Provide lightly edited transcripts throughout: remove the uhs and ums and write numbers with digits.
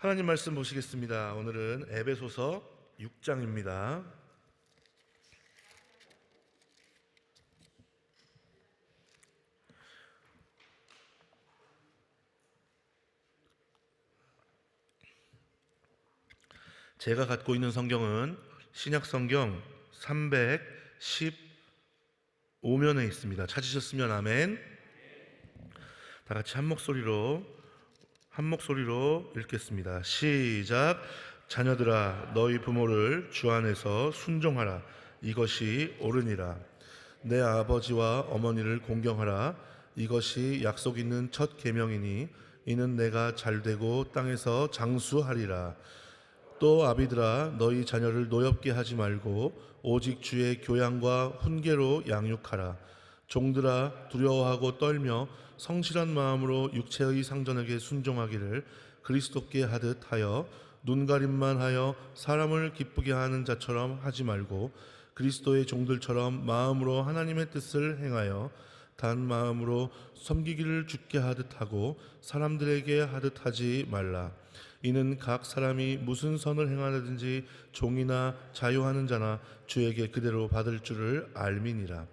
하나님 말씀 보시겠습니다. 오늘은 에베소서 6장입니다. 제가 갖고 있는 성경은 신약 성경 315면에 있습니다. 찾으셨으면 아멘. 다 같이 한 목소리로 읽겠습니다. 시작. 자녀들아, 너희 부모를 주 안에서 순종하라. 이것이 옳으니라. 내 아버지와 어머니를 공경하라. 이것이 약속 있는 첫 계명이니 이는 내가 잘되고 땅에서 장수하리라. 또 아비들아, 너희 자녀를 노엽게 하지 말고 오직 주의 교양과 훈계로 양육하라. 종들아, 두려워하고 떨며 성실한 마음으로 육체의 상전에게 순종하기를 그리스도께 하듯 하여 눈가림만 하여 사람을 기쁘게 하는 자처럼 하지 말고 그리스도의 종들처럼 마음으로 하나님의 뜻을 행하여 단 마음으로 섬기기를 주께 하듯 하고 사람들에게 하듯 하지 말라. 이는 각 사람이 무슨 선을 행하든지 종이나 자유하는 자나 주에게 그대로 받을 줄을 알미니라.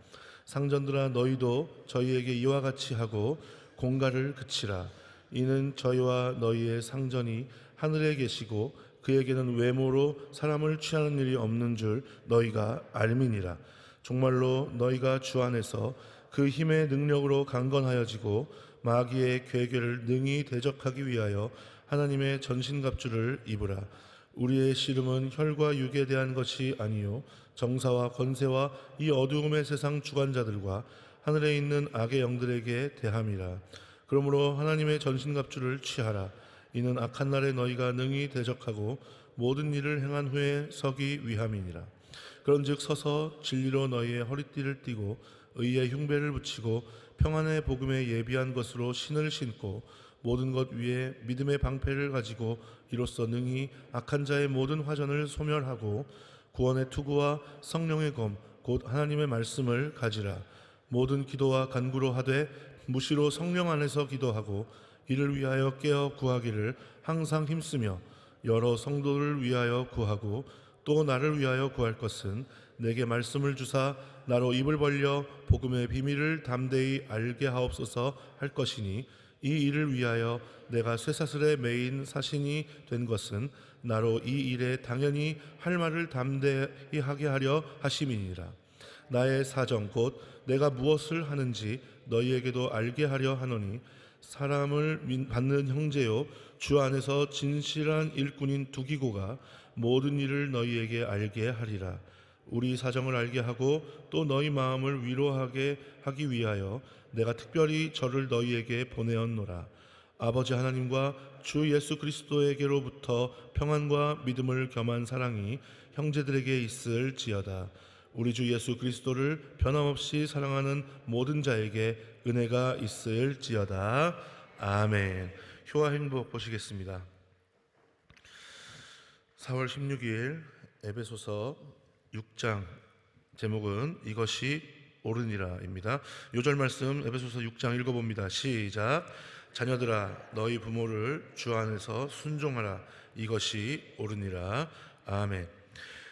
상전들아, 너희도 저희에게 이와 같이 하고 공갈을 그치라. 이는 저희와 너희의 상전이 하늘에 계시고 그에게는 외모로 사람을 취하는 일이 없는 줄 너희가 알미니라. 정말로 너희가 주 안에서 그 힘의 능력으로 강건하여지고 마귀의 괴계를 능히 대적하기 위하여 하나님의 전신갑주를 입으라. 우리의 씨름은 혈과 육에 대한 것이 아니요 정사와 권세와 이 어두움의 세상 주관자들과 하늘에 있는 악의 영들에게 대함이라. 그러므로 하나님의 전신갑주를 취하라. 이는 악한 날에 너희가 능히 대적하고 모든 일을 행한 후에 서기 위함이니라. 그런즉 서서 진리로 너희의 허리띠를 띠고 의의 흉배를 붙이고 평안의 복음에 예비한 것으로 신을 신고 모든 것 위에 믿음의 방패를 가지고 이로써 능히 악한 자의 모든 화전을 소멸하고 구원의 투구와 성령의 검 곧 하나님의 말씀을 가지라. 모든 기도와 간구로 하되 무시로 성령 안에서 기도하고 이를 위하여 깨어 구하기를 항상 힘쓰며 여러 성도를 위하여 구하고 또 나를 위하여 구할 것은 내게 말씀을 주사 나로 입을 벌려 복음의 비밀을 담대히 알게 하옵소서 할 것이니 이 일을 위하여 내가 쇠사슬에 매인 사신이 된 것은 나로 이 일에 당연히 할 말을 담대히 하게 하려 하심이니라. 나의 사정 곧 내가 무엇을 하는지 너희에게도 알게 하려 하노니 사람을 받는 형제요 주 안에서 진실한 일꾼인 두기고가 모든 일을 너희에게 알게 하리라. 우리 사정을 알게 하고 또 너희 마음을 위로하게 하기 위하여 내가 특별히 저를 너희에게 보내었노라. 아버지 하나님과 주 예수 그리스도에게로부터 평안과 믿음을 겸한 사랑이 형제들에게 있을지어다. 우리 주 예수 그리스도를 변함없이 사랑하는 모든 자에게 은혜가 있을지어다. 아멘. 효와 행복 보시겠습니다. 4월 16일 에베소서 6장 제목은 이것이 옳으니라입니다. 요절 말씀 에베소서 6장 읽어봅니다. 시작. 자녀들아, 너희 부모를 주 안에서 순종하라. 이것이 옳으니라. 아멘.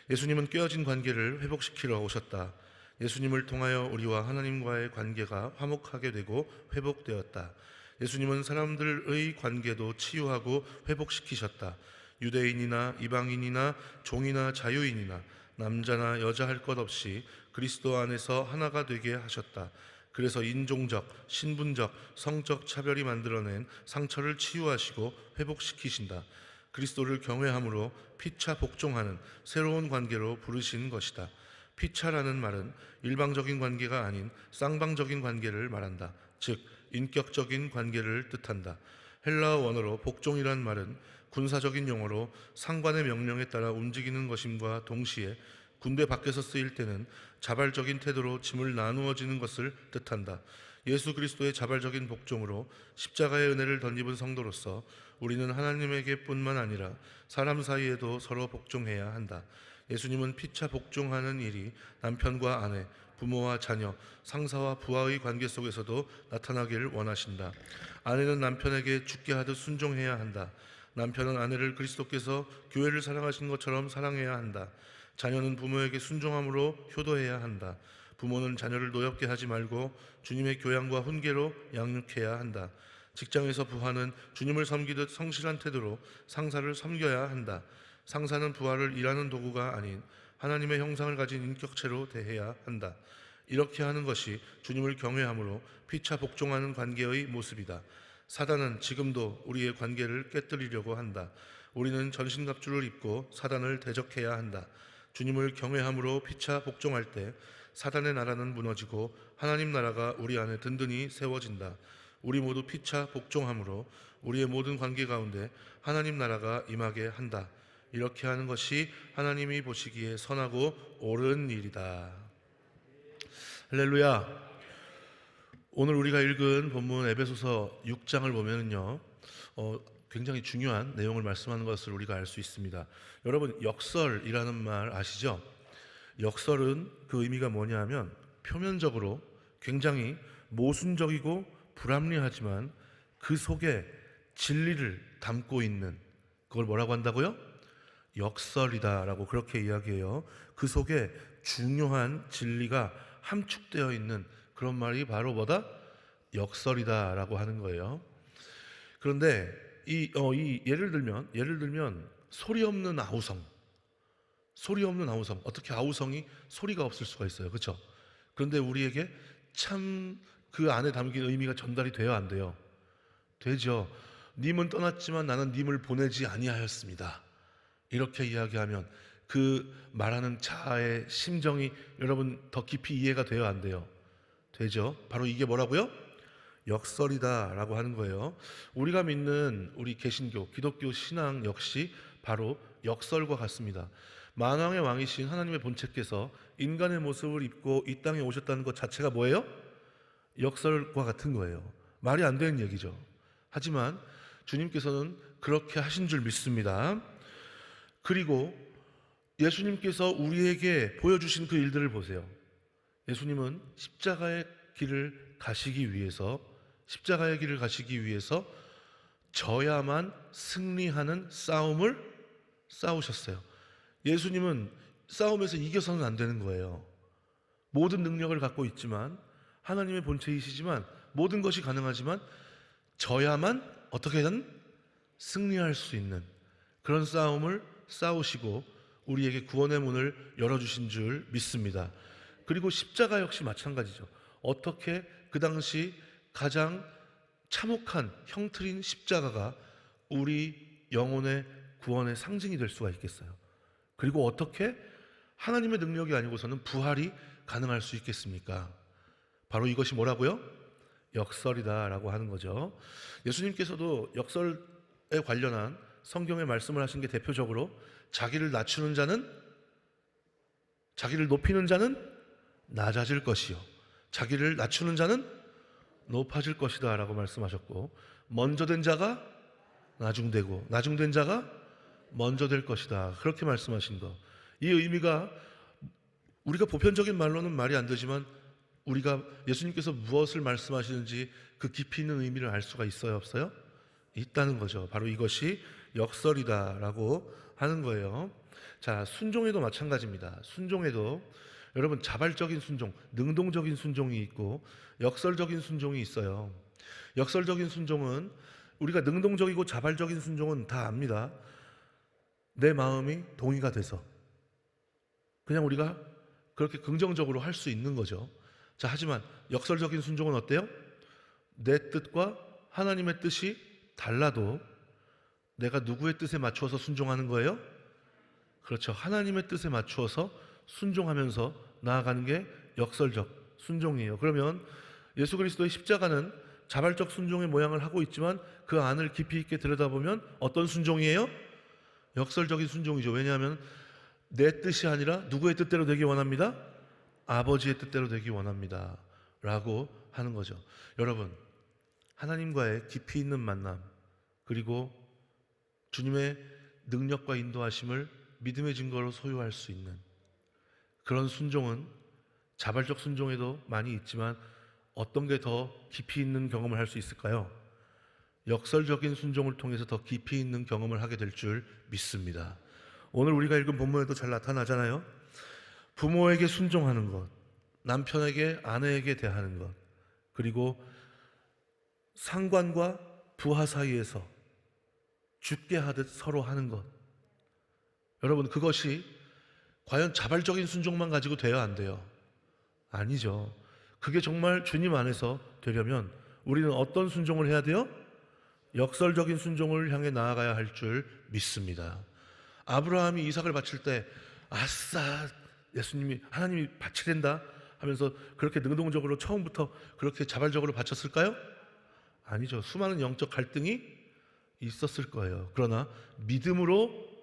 예수님은 깨어진 관계를 회복시키러 오셨다. 예수님을 통하여 우리와 하나님과의 관계가 화목하게 되고 회복되었다. 예수님은 사람들의 관계도 치유하고 회복시키셨다. 유대인이나 이방인이나 종이나 자유인이나 남자나 여자 할 것 없이 그리스도 안에서 하나가 되게 하셨다. 그래서 인종적, 신분적, 성적 차별이 만들어낸 상처를 치유하시고 회복시키신다. 그리스도를 경외함으로 피차 복종하는 새로운 관계로 부르신 것이다. 피차라는 말은 일방적인 관계가 아닌 쌍방적인 관계를 말한다. 즉 인격적인 관계를 뜻한다. 헬라어 원어로 복종이란 말은 군사적인 용어로 상관의 명령에 따라 움직이는 것임과 동시에 군대 밖에서 쓰일 때는 자발적인 태도로 짐을 나누어지는 것을 뜻한다. 예수 그리스도의 자발적인 복종으로 십자가의 은혜를 덧입은 성도로서 우리는 하나님에게 뿐만 아니라 사람 사이에도 서로 복종해야 한다. 예수님은 피차 복종하는 일이 남편과 아내, 부모와 자녀, 상사와 부하의 관계 속에서도 나타나기를 원하신다. 아내는 남편에게 죽게 하듯 순종해야 한다. 남편은 아내를 그리스도께서 교회를 사랑하신 것처럼 사랑해야 한다. 자녀는 부모에게 순종함으로 효도해야 한다. 부모는 자녀를 노엽게 하지 말고 주님의 교양과 훈계로 양육해야 한다. 직장에서 부하는 주님을 섬기듯 성실한 태도로 상사를 섬겨야 한다. 상사는 부하를 일하는 도구가 아닌 하나님의 형상을 가진 인격체로 대해야 한다. 이렇게 하는 것이 주님을 경외함으로 피차 복종하는 관계의 모습이다. 사단은 지금도 우리의 관계를 깨뜨리려고 한다. 우리는 전신갑주를 입고 사단을 대적해야 한다. 주님을 경외함으로 피차 복종할 때 사단의 나라는 무너지고 하나님 나라가 우리 안에 든든히 세워진다. 우리 모두 피차 복종함으로 우리의 모든 관계 가운데 하나님 나라가 임하게 한다. 이렇게 하는 것이 하나님이 보시기에 선하고 옳은 일이다. 할렐루야. 오늘 우리가 읽은 본문 에베소서 6장을 보면은요, 굉장히 중요한 내용을 말씀하는 것을 우리가 알 수 있습니다. 여러분, 역설이라는 말 아시죠? 역설은 그 의미가 뭐냐면 표면적으로 굉장히 모순적이고 불합리하지만 그 속에 진리를 담고 있는, 그걸 뭐라고 한다고요? 역설이다라고 그렇게 이야기해요. 그 속에 중요한 진리가 함축되어 있는 그런 말이 바로 뭐다? 역설이다라고 하는 거예요. 그런데 이 예를 들면 소리 없는 아우성, 어떻게 아우성이 소리가 없을 수가 있어요, 그렇죠? 그런데 우리에게 참 그 안에 담긴 의미가 전달이 돼요, 안 돼요? 되죠. 님은 떠났지만 나는 님을 보내지 아니하였습니다. 이렇게 이야기하면 그 말하는 자의 심정이 여러분 더 깊이 이해가 돼요, 안 돼요? 되죠. 바로 이게 뭐라고요? 역설이다라고 하는 거예요. 우리가 믿는 우리 개신교, 기독교 신앙 역시 바로 역설과 같습니다. 만왕의 왕이신 하나님의 본체께서 인간의 모습을 입고 이 땅에 오셨다는 것 자체가 뭐예요? 역설과 같은 거예요. 말이 안 되는 얘기죠. 하지만 주님께서는 그렇게 하신 줄 믿습니다. 그리고 예수님께서 우리에게 보여주신 그 일들을 보세요. 예수님은 십자가의 길을 가시기 위해서 져야만 승리하는 싸움을 싸우셨어요. 예수님은 싸움에서 이겨서는 안 되는 거예요. 모든 능력을 갖고 있지만, 하나님의 본체이시지만, 모든 것이 가능하지만 져야만 어떻게든 승리할 수 있는 그런 싸움을 싸우시고 우리에게 구원의 문을 열어주신 줄 믿습니다. 그리고 십자가 역시 마찬가지죠. 어떻게 그 당시 가장 참혹한 형틀인 십자가가 우리 영혼의 구원의 상징이 될 수가 있겠어요? 그리고 어떻게 하나님의 능력이 아니고서는 부활이 가능할 수 있겠습니까? 바로 이것이 뭐라고요? 역설이다라고 하는 거죠. 예수님께서도 역설에 관련한 성경의 말씀을 하신 게 대표적으로 자기를 높이는 자는 낮아질 것이요, 자기를 낮추는 자는 높아질 것이다 라고 말씀하셨고, 먼저 된 자가 나중되고 나중된 자가 먼저 될 것이다, 그렇게 말씀하신 것. 이 의미가 우리가 보편적인 말로는 말이 안 되지만 우리가 예수님께서 무엇을 말씀하시는지 그 깊이 있는 의미를 알 수가 있어요, 없어요? 있다는 거죠. 바로 이것이 역설이다라고 하는 거예요. 자, 순종에도 마찬가지입니다. 순종에도 여러분 자발적인 순종, 능동적인 순종이 있고 역설적인 순종이 있어요. 역설적인 순종은, 우리가 능동적이고 자발적인 순종은 다 압니다. 내 마음이 동의가 돼서 그냥 우리가 그렇게 긍정적으로 할 수 있는 거죠. 자, 하지만 역설적인 순종은 어때요? 내 뜻과 하나님의 뜻이 달라도 내가 누구의 뜻에 맞추어서 순종하는 거예요? 그렇죠. 하나님의 뜻에 맞추어서 순종하면서 나아가는 게 역설적 순종이에요. 그러면 예수 그리스도의 십자가는 자발적 순종의 모양을 하고 있지만 그 안을 깊이 있게 들여다보면 어떤 순종이에요? 역설적인 순종이죠. 왜냐하면 내 뜻이 아니라 누구의 뜻대로 되기 원합니다? 아버지의 뜻대로 되기 원합니다 라고 하는 거죠. 여러분, 하나님과의 깊이 있는 만남, 그리고 주님의 능력과 인도하심을 믿음의 증거로 소유할 수 있는 그런 순종은 자발적 순종에도 많이 있지만 어떤 게 더 깊이 있는 경험을 할 수 있을까요? 역설적인 순종을 통해서 더 깊이 있는 경험을 하게 될 줄 믿습니다. 오늘 우리가 읽은 본문에도 잘 나타나잖아요. 부모에게 순종하는 것, 남편에게 아내에게 대하는 것, 그리고 상관과 부하 사이에서 죽게 하듯 서로 하는 것. 여러분, 그것이 과연 자발적인 순종만 가지고 돼야 안 돼요? 아니죠. 그게 정말 주님 안에서 되려면 우리는 어떤 순종을 해야 돼요? 역설적인 순종을 향해 나아가야 할 줄 믿습니다. 아브라함이 이삭을 바칠 때 아싸, 예수님이 하나님이 바치야 된다 하면서 그렇게 능동적으로 처음부터 그렇게 자발적으로 바쳤을까요? 아니죠. 수많은 영적 갈등이 있었을 거예요. 그러나 믿음으로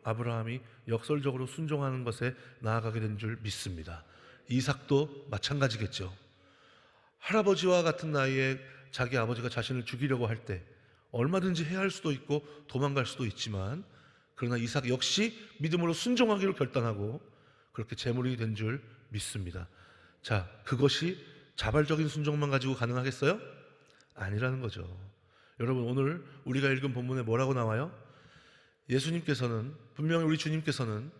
아브라함이 역설적으로 순종하는 것에 나아가게 된 줄 믿습니다. 이삭도 마찬가지겠죠. 할아버지와 같은 나이에 자기 아버지가 자신을 죽이려고 할 때 얼마든지 해야 할 수도 있고 도망갈 수도 있지만, 그러나 이삭 역시 믿음으로 순종하기로 결단하고 그렇게 제물이 된 줄 믿습니다. 자, 그것이 자발적인 순종만 가지고 가능하겠어요? 아니라는 거죠. 여러분, 오늘 우리가 읽은 본문에 뭐라고 나와요? 예수님께서는, 분명히 우리 주님께서는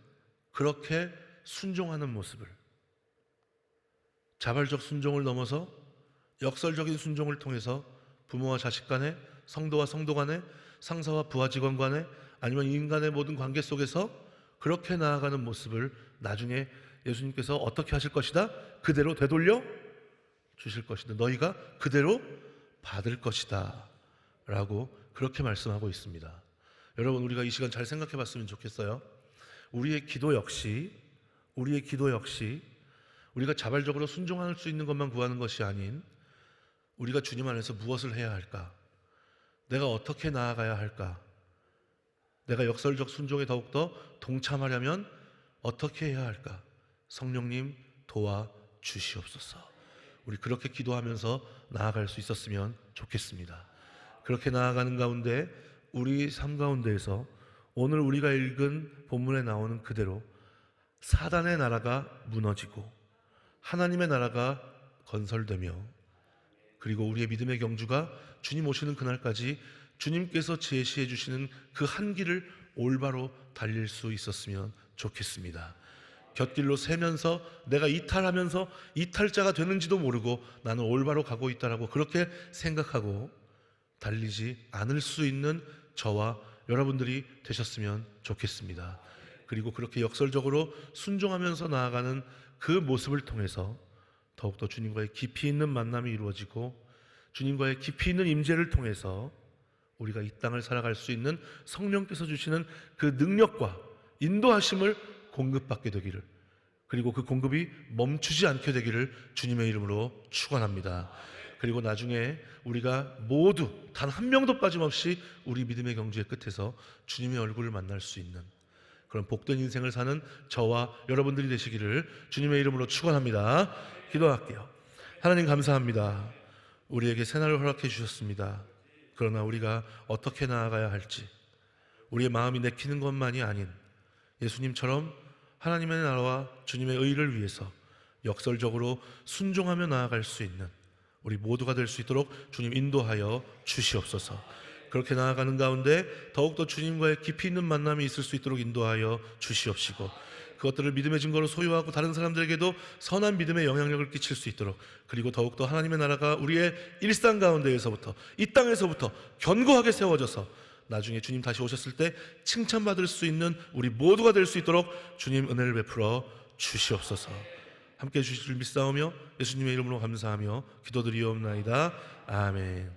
그렇게 순종하는 모습을, 자발적 순종을 넘어서 역설적인 순종을 통해서 부모와 자식 간에, 성도와 성도 간에, 상사와 부하 직원 간에, 아니면 인간의 모든 관계 속에서 그렇게 나아가는 모습을 나중에 예수님께서 어떻게 하실 것이다? 그대로 되돌려 주실 것이다. 너희가 그대로 받을 것이다 라고 그렇게 말씀하고 있습니다. 여러분, 우리가 이 시간 잘 생각해 봤으면 좋겠어요. 우리의 기도 역시 우리가 자발적으로 순종할 수 있는 것만 구하는 것이 아닌, 우리가 주님 안에서 무엇을 해야 할까? 내가 어떻게 나아가야 할까? 내가 역설적 순종에 더욱더 동참하려면 어떻게 해야 할까? 성령님 도와주시옵소서. 우리 그렇게 기도하면서 나아갈 수 있었으면 좋겠습니다. 그렇게 나아가는 가운데 우리 삶 가운데에서 오늘 우리가 읽은 본문에 나오는 그대로 사단의 나라가 무너지고 하나님의 나라가 건설되며, 그리고 우리의 믿음의 경주가 주님 오시는 그날까지 주님께서 제시해 주시는 그 한 길을 올바로 달릴 수 있었으면 좋겠습니다. 곁길로 새면서 내가 이탈하면서 이탈자가 되는지도 모르고 나는 올바로 가고 있다라고 그렇게 생각하고 달리지 않을 수 있는 저와 여러분들이 되셨으면 좋겠습니다. 그리고 그렇게 역설적으로 순종하면서 나아가는 그 모습을 통해서 더욱더 주님과의 깊이 있는 만남이 이루어지고, 주님과의 깊이 있는 임재를 통해서 우리가 이 땅을 살아갈 수 있는 성령께서 주시는 그 능력과 인도하심을 공급받게 되기를, 그리고 그 공급이 멈추지 않게 되기를 주님의 이름으로 축원합니다. 그리고 나중에 우리가 모두 단 한 명도 빠짐없이 우리 믿음의 경주의 끝에서 주님의 얼굴을 만날 수 있는 그런 복된 인생을 사는 저와 여러분들이 되시기를 주님의 이름으로 축원합니다. 기도할게요. 하나님, 감사합니다. 우리에게 새날을 허락해 주셨습니다. 그러나 우리가 어떻게 나아가야 할지, 우리의 마음이 내키는 것만이 아닌 예수님처럼 하나님의 나라와 주님의 의를 위해서 역설적으로 순종하며 나아갈 수 있는 우리 모두가 될 수 있도록 주님 인도하여 주시옵소서. 그렇게 나아가는 가운데 더욱더 주님과의 깊이 있는 만남이 있을 수 있도록 인도하여 주시옵시고, 그것들을 믿음의 증거로 소유하고 다른 사람들에게도 선한 믿음의 영향력을 끼칠 수 있도록, 그리고 더욱더 하나님의 나라가 우리의 일상 가운데에서부터, 이 땅에서부터 견고하게 세워져서 나중에 주님 다시 오셨을 때 칭찬받을 수 있는 우리 모두가 될 수 있도록 주님 은혜를 베풀어 주시옵소서. 함께해 주실 줄 믿사오며 예수님의 이름으로 감사하며 기도드리옵나이다. 아멘.